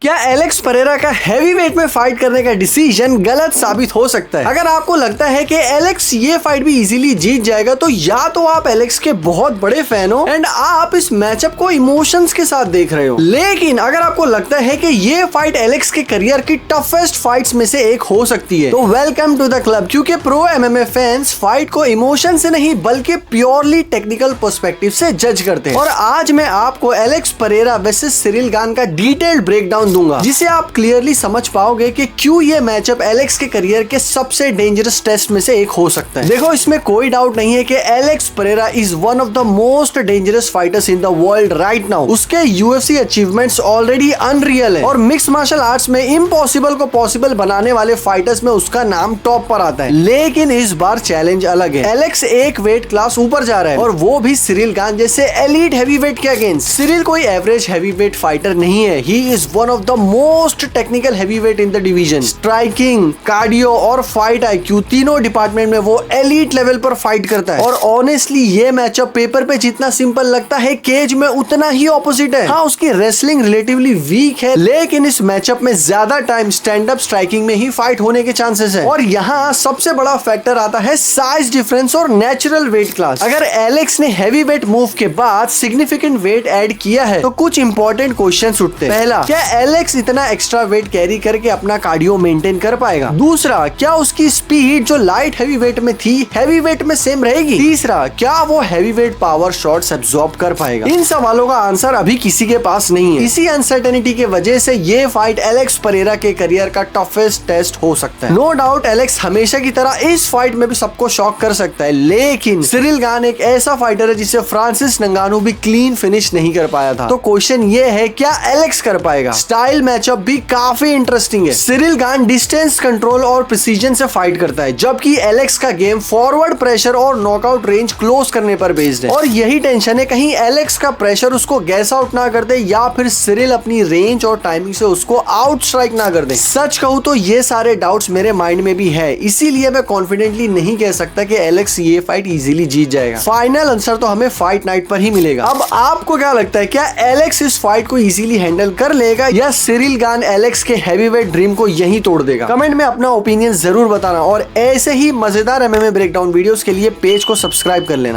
क्या Alex Pereira का heavyweight में फाइट करने का डिसीजन गलत साबित हो सकता है? अगर आपको लगता है कि एलेक्स ये फाइट भी इजीली जीत जाएगा तो या तो आप एलेक्स के बहुत बड़े फैन हो एंड आप इस मैचअप को इमोशंस के साथ देख रहे हो। लेकिन अगर आपको लगता है कि ये फाइट एलेक्स के करियर की टफेस्ट फाइट्स में से एक हो सकती है तो वेलकम टू द क्लब, क्योंकि प्रो एमएमए फैंस फाइट को इमोशन से नहीं बल्कि प्योरली टेक्निकल पर्सपेक्टिव से जज करते हैं। और आज मैं आपको Alex Pereira versus Ciryl Gane का डिटेल्ड ब्रेकडाउन दूंगा, जिसे आप क्लियरली समझ पाओगे कि क्यों ये मैचअप एलेक्स के करियर के सबसे डेंजरस टेस्ट में से एक हो सकता है। देखो, इसमें कोई डाउट नहीं है कि Alex Pereira is one of the most dangerous fighters in the world right now. उसके यूएफसी अचीवमेंट्स ऑलरेडी अनरियल है और मिक्स मार्शल आर्ट्स में इम्पॉसिबल को पॉसिबल बनाने वाले फाइटर्स में उसका नाम टॉप पर आता है। लेकिन इस बार चैलेंज अलग है। एलेक्स एक वेट क्लास ऊपर जा रहा है और वो भी सिरिल गान जैसे एलीट हैवीवेट के अगेंस्ट। सिरिल कोई एवरेज हैवीवेट फाइटर नहीं है, he is one of the most technical heavyweight in the division. Striking, cardio और फाइट आईक्यू तीनों डिपार्टमेंट में वो एलीट लेवल पर फाइट करता है। और ऑनेस्टली ये मैचअप पेपर पे जितना सिंपल लगता है, केज में उतना ही ऑपोजिट है। हाँ, उसकी रेसलिंग रिलेटिवली वीक है, लेकिन इस मैचअप में ज्यादा टाइम स्टैंड अप स्ट्राइकिंग में ही फाइट होने के चांसेस है। और यहाँ सबसे बड़ा फैक्टर आता है साइज डिफरेंस और नेचुरल वेट क्लास। अगर एलेक्स ने हैवी वेट मूव के बाद सिग्निफिकेंट वेट ऐड किया है तो कुछ इंपॉर्टेंट क्वेश्चंस उठते हैं। पहला, क्या एलेक्स इतना एक्स्ट्रा वेट कैरी करके अपना कार्डियो मेंटेन कर पाएगा? दूसरा, क्या उसकी स्पीड जो लाइट हैवी वेट में थी हैवी वेट में सेम रहेगी? तीसरा, क्या वो heavy weight power shots absorb कर पाएगा? इन सवालों का आंसर अभी किसी के पास नहीं है। इसी अनसर्टेनिटी की वजह से ये फाइट एलेक्स परेरा के करियर का टफेस्ट टेस्ट हो सकता है। नो डाउट एलेक्स हमेशा की तरह इस फाइट में भी सबको शॉक कर सकता है, लेकिन सिरिल गान एक ऐसा फाइटर है जिसे फ्रांसिस नगानू भी क्लीन फिनिश नहीं कर पाया था। तो क्वेश्चन ये है, क्या एलेक्स कर पाएगा? स्टाइल मैचअप भी काफी इंटरेस्टिंग है। सिरिल गान डिस्टेंस कंट्रोल और प्रिसीजन से फाइट करता है, जबकि एलेक्स का गेम फॉरवर्ड प्रेशर और नॉकआउट रेंज क्लोज करने पर बेस्ड है। और यही टेंशन है, कहीं एलेक्स का प्रेशर उसको गैस आउट ना कर दे या फिर सिरिल अपनी रेंज और टाइमिंग से उसको आउट स्ट्राइक ना कर दे। सच कहूं तो ये सारे डाउट्स मेरे माइंड में भी है, इसीलिए मैं कॉन्फिडेंटली नहीं कह सकता कि एलेक्स ये फाइट इजीली जीत जाएगा। फाइनल आंसर तो हमें फाइट नाइट पर ही मिलेगा। अब आपको क्या लगता है, क्या एलेक्स इस फाइट को इजीली हैंडल कर लेगा या सिरिल गान एलेक्स के हैवीवेट ड्रीम को यहीं तोड़ देगा? कमेंट में अपना ओपिनियन जरूर बताना और ऐसे ही मजेदार एमएमए ब्रेकडाउन वीडियोस के लिए पेज को सब्सक्राइब कर लेना।